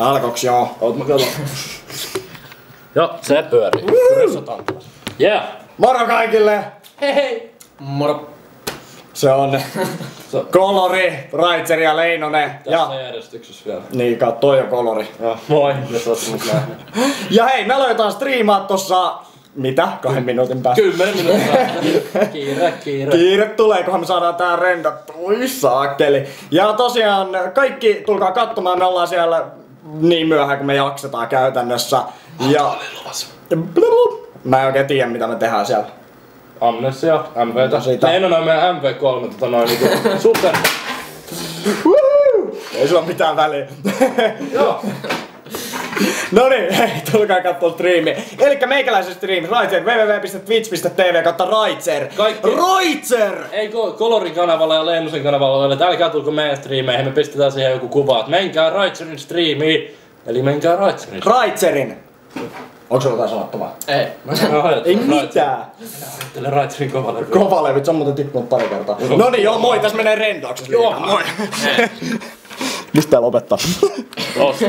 Alkoks joo. Oot mä kato. Joo, se pyörii. Yeah. Moro kaikille! Hei hei! Moro. Se on Kolori, Raitser ja Leinonen. Tässä järjestyksessä vielä. Niin, toi on Kolori. Joo, moi, jos oot mut nähnyt. Ja hei, me aletaan striimaa tossa... Mitä? 2 minuutin päästä. 10 minuuttia. Kiire. Kiire tulee, kunhan me saadaan tää rendattua. Saakkeli. Ja tosiaan kaikki tulkaa katsomaan, me ollaan siellä niin myöhään kuin me jaksetaan käytännössä. Ja... Mä en oikein tiedä mitä me tehdään siellä. Amnesia, MVtä. Leinonen on meidän MV3 niinku super. Ei sulla mitään väliä. Joo. Noniin, hei, tulkaa kattoo striimiä. Elikkä meikäläisen striimi, Raitser, www.twitch.tv/Raitser. Raitser! Ei Kolorin kanavalla ja Leinosen kanavalla ole, että älkää tulko meidän striimeihin, me pistetään siihen joku kuva, että menkää Raitserin striimiin. Eli menkää Raitserin. Raitserin! Onko sulla jotain sanottavaa? Ei. Ei mitään. Ajattele Raitserin kovalevy. Kovalevy, se on muuten tippunut pari kertaa. Noniin, joo moi, tässä menee rendaukset liikaa. Moi. Mistä tää lopettaa? Tosta.